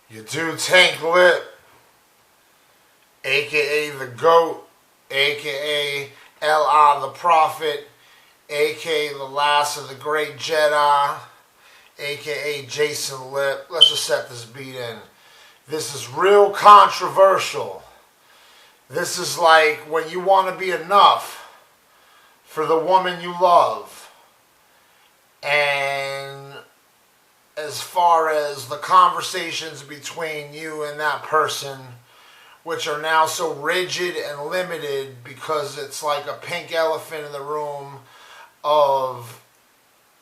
You do Tank Lip, aka the GOAT, aka L.I. the Prophet, aka the last of the great Jedi, aka Jason Lip. Let's just set this beat in. This is real controversial. This is like when you want to be enough for the woman you love. And as far as the conversations between you and that person, which are now so rigid and limited because it's like a pink elephant in the room of,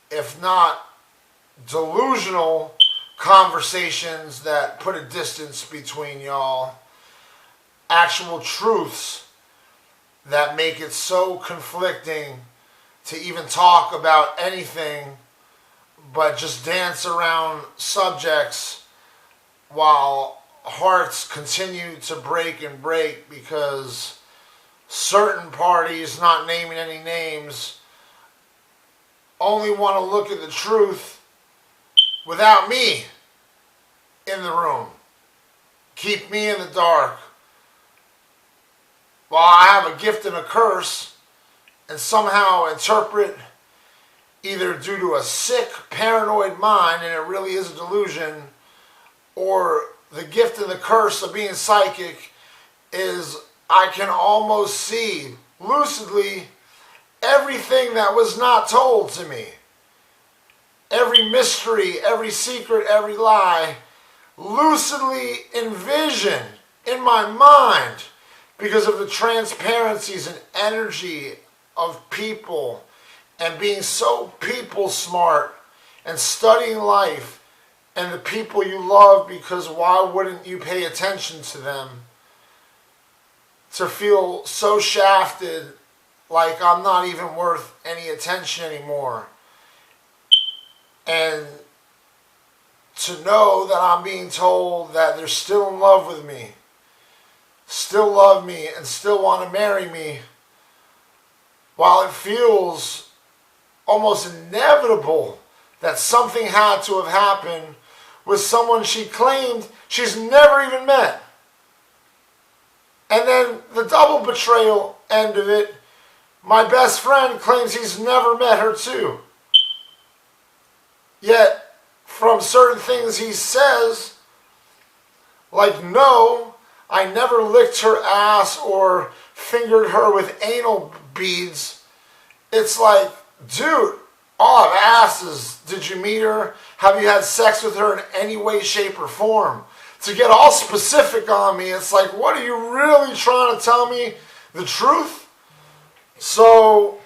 if not delusional conversations that put a distance between y'all, actual truths that make it so conflicting to even talk about anything but just dance around subjects while hearts continue to break and break because certain parties, not naming any names, only want to look at the truth without me in the room. Keep me in the dark. While I have a gift and a curse, and somehow interpret, either due to a sick, paranoid mind, and it really is a delusion, or the gift and the curse of being psychic is I can almost see lucidly everything that was not told to me. Every mystery, every secret, every lie, lucidly envision in my mind because of the transparencies and energy of people and being so people smart and studying life and the people you love, because why wouldn't you pay attention to them? To feel so shafted like I'm not even worth any attention anymore. And to know that I'm being told that they're still in love with me, still love me, and still want to marry me, while it feels almost inevitable that something had to have happened with someone she claimed she's never even met. And then the double betrayal end of it, my best friend claims he's never met her too. Yet, from certain things he says, like no, I never licked her ass or fingered her with anal beads. It's like, dude, all I've asked is, did you meet her? Have you had sex with her in any way, shape, or form? To get all specific on me, it's like, what are you really trying to tell me? The truth? So,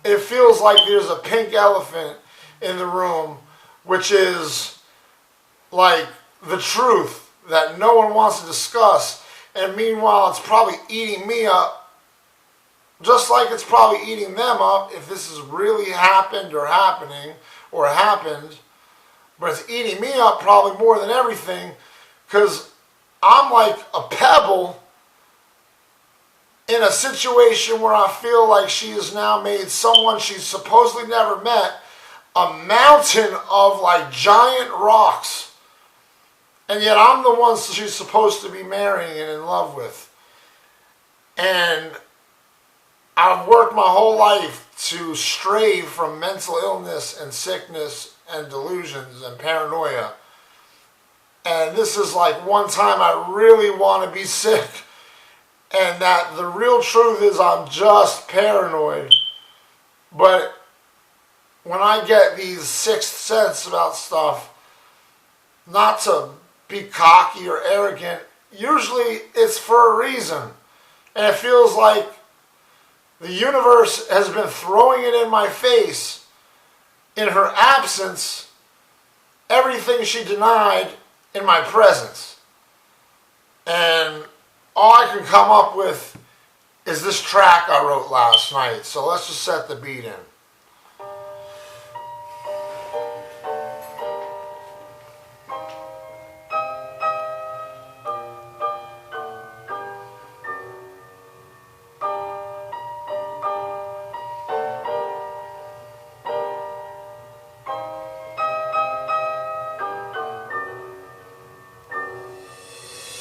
it feels like there's a pink elephant in the room, which is like the truth that no one wants to discuss. And meanwhile, it's probably eating me up, just like it's probably eating them up if this has really happened or happening or happened. But it's eating me up probably more than everything because I'm like a pebble in a situation where I feel like she has now made someone she's supposedly never met a mountain of like giant rocks. And yet I'm the one she's supposed to be marrying and in love with. And I've worked my whole life to stray from mental illness and sickness and delusions and paranoia. And this is like one time I really want to be sick. And that the real truth is I'm just paranoid. But when I get these sixth sense about stuff, not to be cocky or arrogant, usually it's for a reason. And it feels like the universe has been throwing it in my face in her absence, everything she denied in my presence. And all I can come up with is this track I wrote last night. So let's just set the beat in.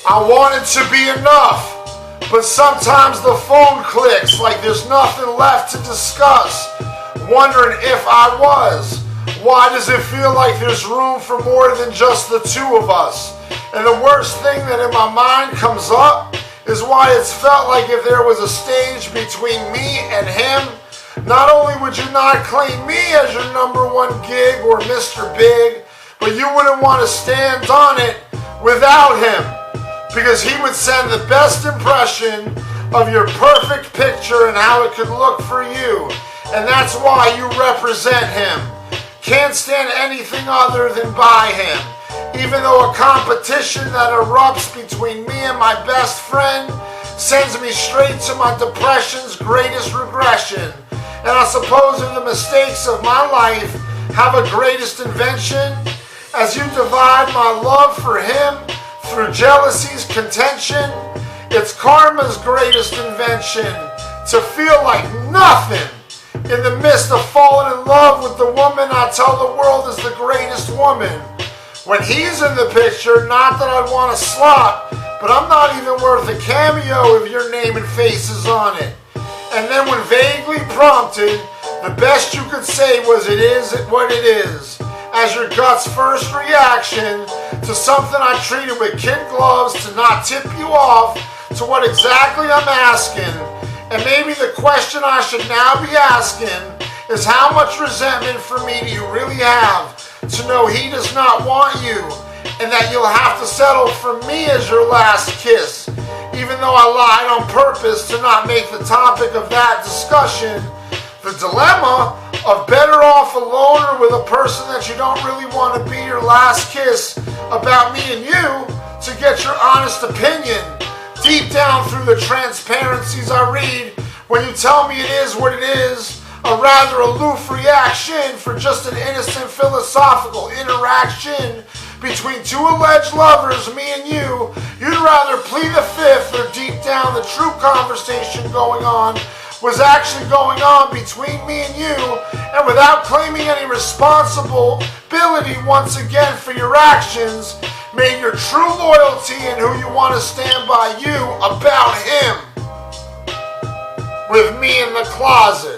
I want it to be enough. But sometimes the phone clicks like there's nothing left to discuss. Wondering if I was. Why does it feel like there's room for more than just the two of us? And the worst thing that in my mind comes up is why it's felt like if there was a stage between me and him, not only would you not claim me as your #1 gig or Mr. Big, but you wouldn't want to stand on it without him. Because he would send the best impression of your perfect picture and how it could look for you. And that's why you represent him. Can't stand anything other than by him. Even though a competition that erupts between me and my best friend sends me straight to my depression's greatest regression. And I suppose if the mistakes of my life have a greatest invention, as you divide my love for him through jealousy's contention, it's karma's greatest invention to feel like nothing in the midst of falling in love with the woman I tell the world is the greatest woman. When he's in the picture, not that I want to slot, but I'm not even worth a cameo if your name and face is on it. And then when vaguely prompted, the best you could say was it is what it is, as your gut's first reaction to something I treated with kid gloves to not tip you off to what exactly I'm asking. And maybe the question I should now be asking is how much resentment for me do you really have to know he does not want you and that you'll have to settle for me as your last kiss, even though I lied on purpose to not make the topic of that discussion the dilemma of better off alone or with a person that you don't really want to be your last kiss about me and you to get your honest opinion deep down through the transparencies I read when you tell me it is what it is, a rather aloof reaction for just an innocent philosophical interaction between two alleged lovers, me and you. You'd rather plead the fifth or deep down the true conversation going on was actually going on between me and you, and without claiming any responsibility once again for your actions, made your true loyalty and who you want to stand by you about him with me in the closet.